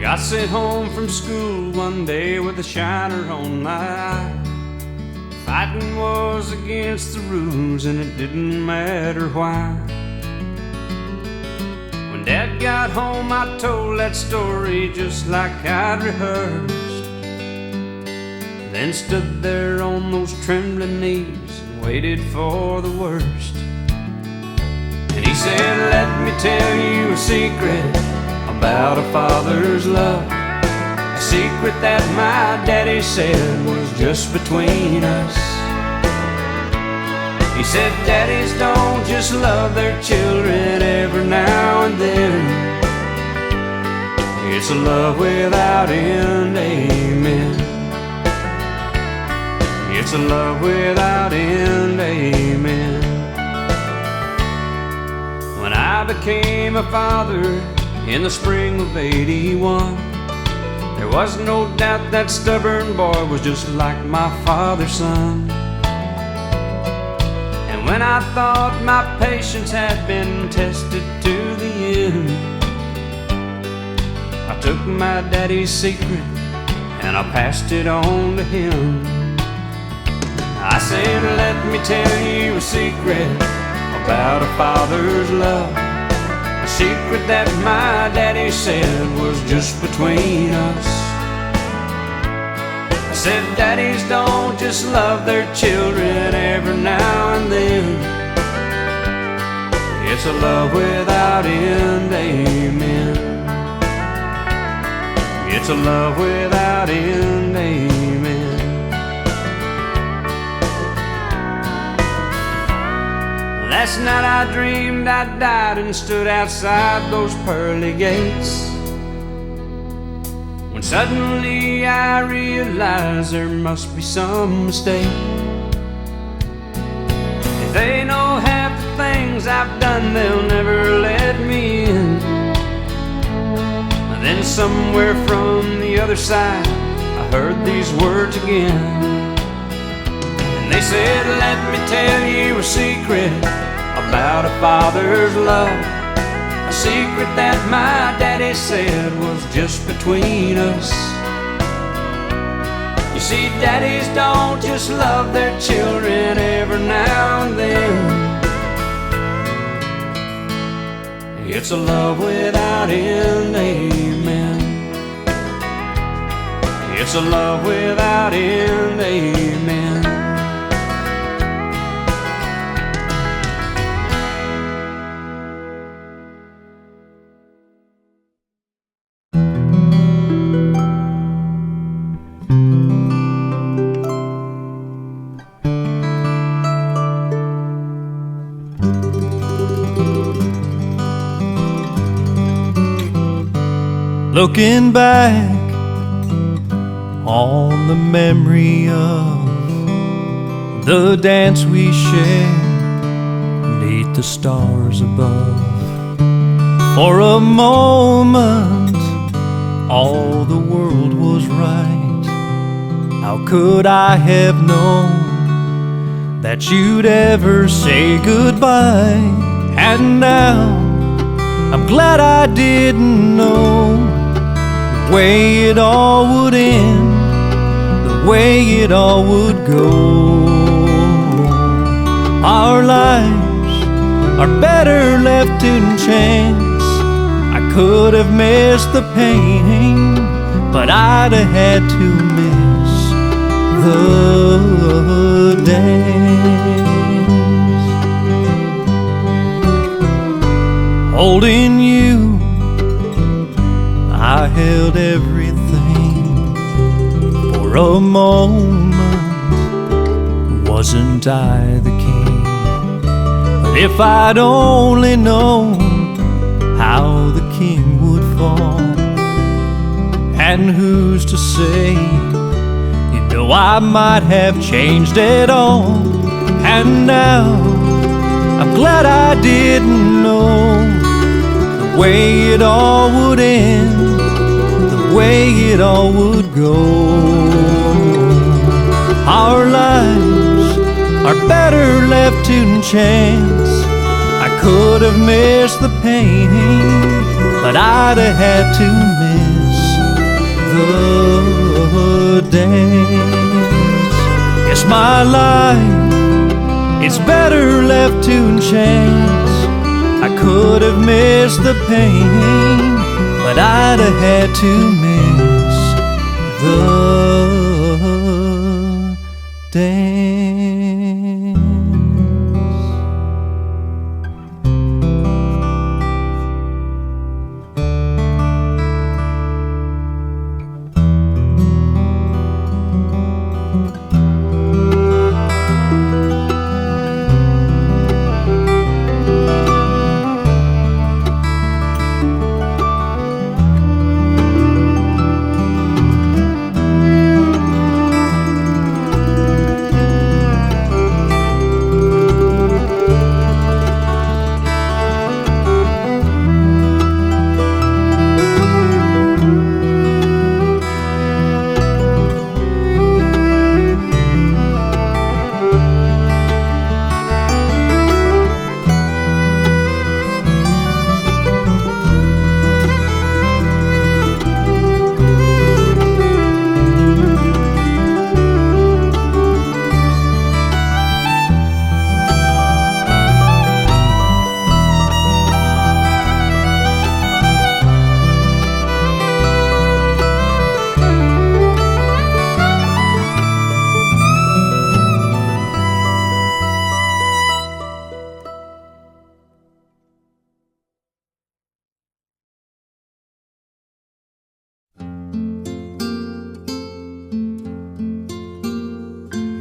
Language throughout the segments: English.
Got sent home from school one day with a shiner on my eye. Fighting was against the rules and it didn't matter why. When Dad got home I told that story just like I'd rehearsed. Then stood there on those trembling knees and waited for the worst. And he said, let me tell you a secret about a father's love, a secret that my daddy said was just between us. He said daddies don't just love their children every now and then. It's a love without end, amen. It's a love without end, amen. When I became a father in the spring of '81, there was no doubt that stubborn boy was just like my father's son. And when I thought my patience had been tested to the end, I took my daddy's secret and I passed it on to him. I said, let me tell you a secret about a father's love, a secret that my daddy said was just between us. I said daddies don't just love their children every now and then. It's a love without end, amen. It's a love without end, amen. Last night I dreamed I died and stood outside those pearly gates, when suddenly I realized there must be some mistake. If they know half the things I've done, they'll never let me in. And then somewhere from the other side I heard these words again. And they said, let me tell you a secret about a father's love, a secret that my daddy said was just between us. You see, daddies don't just love their children every now and then. It's a love without end, amen. It's a love without end, amen. Looking back on the memory of the dance we shared beneath the stars above. For a moment, all the world was right. How could I have known that you'd ever say goodbye? And now, I'm glad I didn't know the way it all would end, the way it all would go. Our lives are better left in chance. I could have missed the pain, but I'd have had to miss the dance. Holding you, I held everything. For a moment, wasn't I the king? But if I'd only known how the king would fall, and who's to say, you know, I might have changed it all. And now, I'm glad I didn't know the way it all would end, the way it all would go. Our lives are better left in chance. I could have missed the pain, but I'd have had to miss the dance. Yes, my life, it's better left to chance. I could have missed the pain, but I'd have had to miss the dance.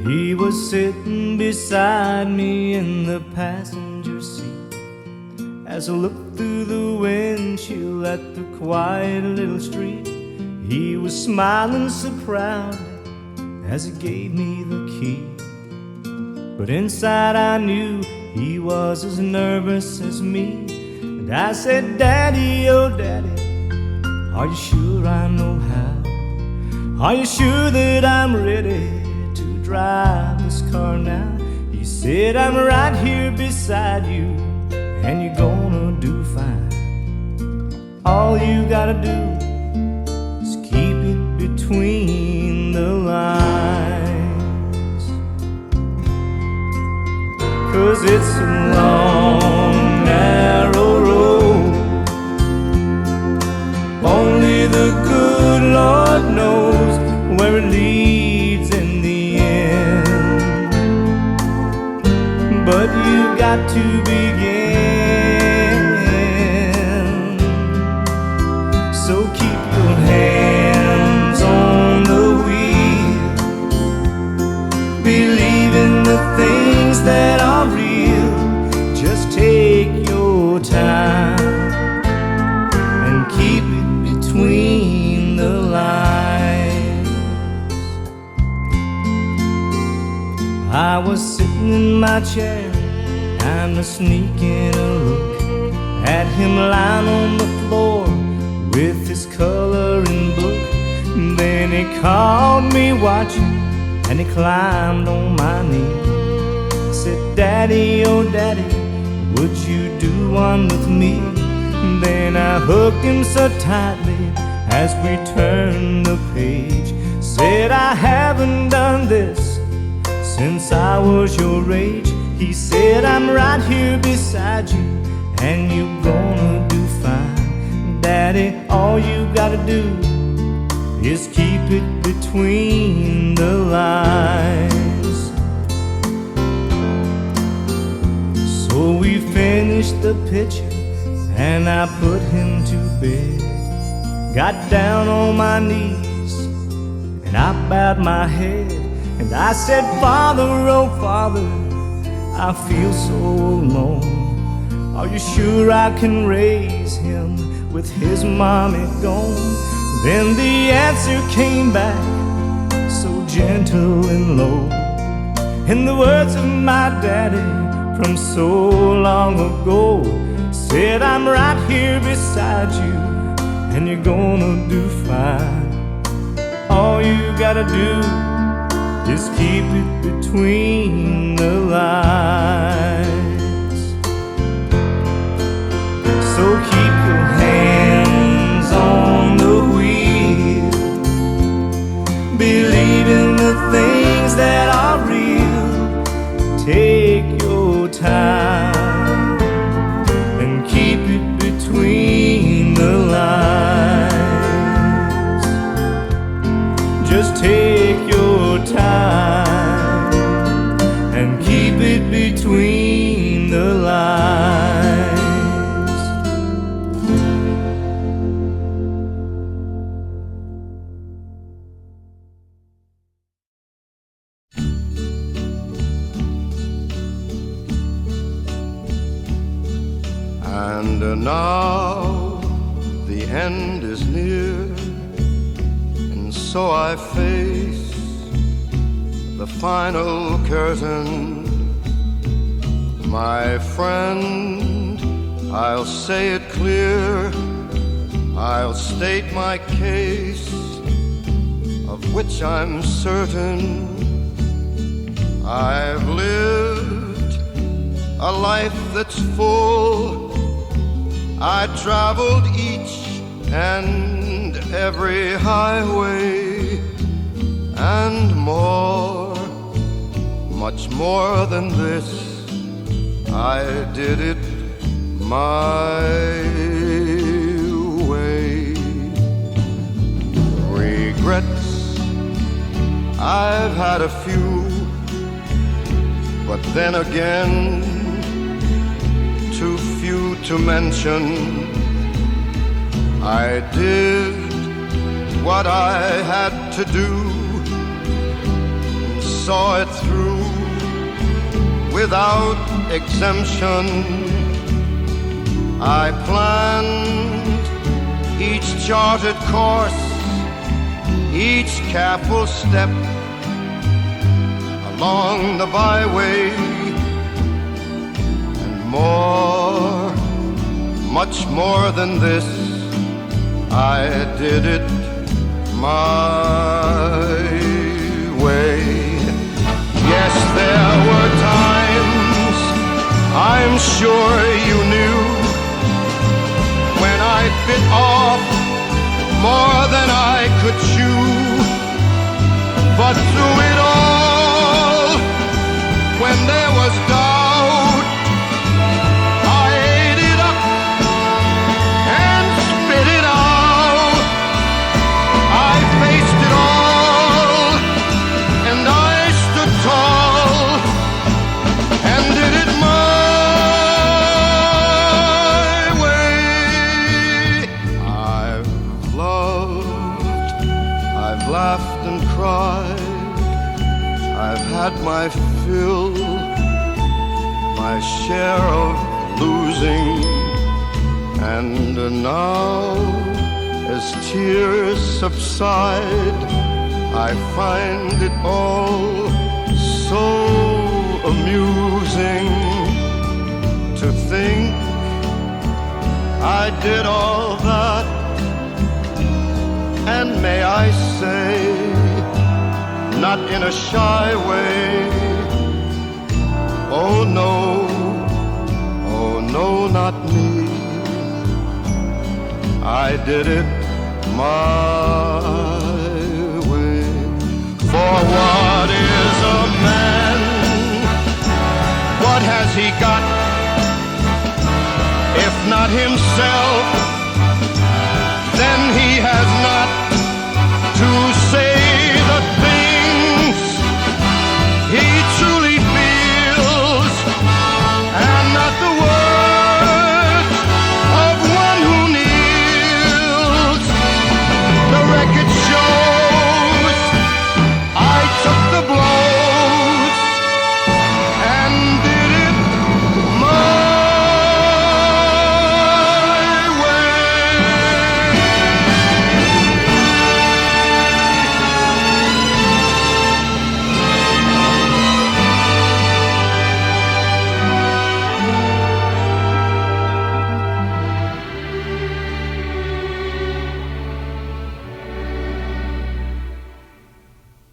He was sitting beside me in the passenger seat as I looked through the windshield at the quiet little street. He was smiling so proud as he gave me the key, but inside I knew he was as nervous as me. And I said, "Daddy, oh Daddy, are you sure I know how? Are you sure that I'm ready to drive this car now?" He said, "I'm right here beside you, and you're gonna do fine. All you gotta do is keep it between the lines, 'cause it's a long, narrow road. Only the good Lord knows where it leads in the end, but you got to begin. So keep your hands on the wheel, believe in the things that are real. Just take your time and keep it between the lines. I was sitting in my chair, time to sneak in a look at him lying on the floor with his coloring book. Then he caught me watching and he climbed on my knee. Said, "Daddy, oh Daddy, would you do one with me?" Then I hugged him so tightly as we turned the page. Said, "I haven't done this since I was your age." He said, "I'm right here beside you, and you're gonna do fine. Daddy, all you gotta do is keep it between the lines." So we finished the picture, and I put him to bed. Got down on my knees, and I bowed my head, and I said, "Father, oh Father, I feel so alone. Are you sure I can raise him with his mommy gone?" Then the answer came back so gentle and low, in the words of my daddy from so long ago. Said, "I'm right here beside you, and you're gonna do fine. All you gotta do is keep it between the lines." So keep your hands on the wheel, And now the end is near, and so I face the final curtain. My friend, I'll say it clear, I'll state my case, of which I'm certain. I've lived a life that's full. I traveled each and every highway, and more, much more than this, I did it my way. Regrets, I've had a few, but then again, too few to mention. I did what I had to do, and saw it through without exemption. I planned each charted course, each careful step along the byway, and more, much more than this, I did it my way. Yes, there were times, I'm sure you knew, when I bit off more than I could chew. But through it all, when there was doubt, I ate it up and spit it out. I faced it all, and I stood tall, and did it my way. I've loved, I've laughed and cried, I've had my fill, my share of losing, and now, as tears subside, I find it all so amusing to think I did all that, and may I say, not in a shy way, oh no, not me. I did it my way. For what is a man? What has he got, if not himself? Then he has not to say the things he truly feels, and not the words of one who kneels. The record shows I took the blows and did it my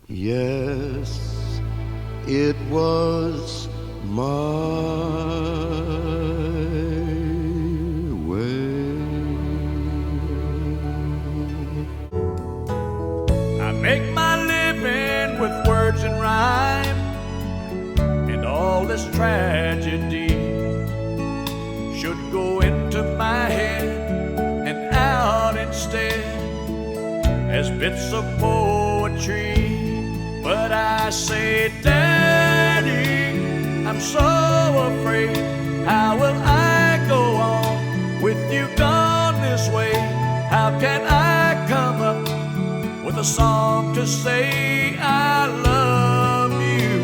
yes, it was my way. I make my living with words and rhyme, and all this tragedy should go into my head and out instead as bits of poetry. But I say, Daddy, I'm so afraid. How will I go on with you gone this way? How can I come up with a song to say I love you?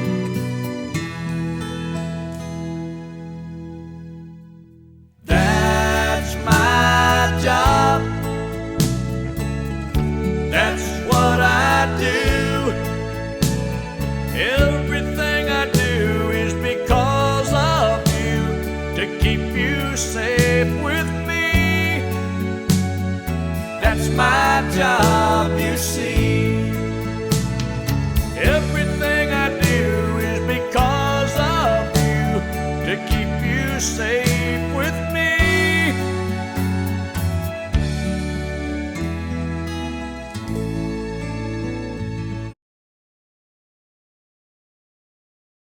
That you safe with me. That's my job.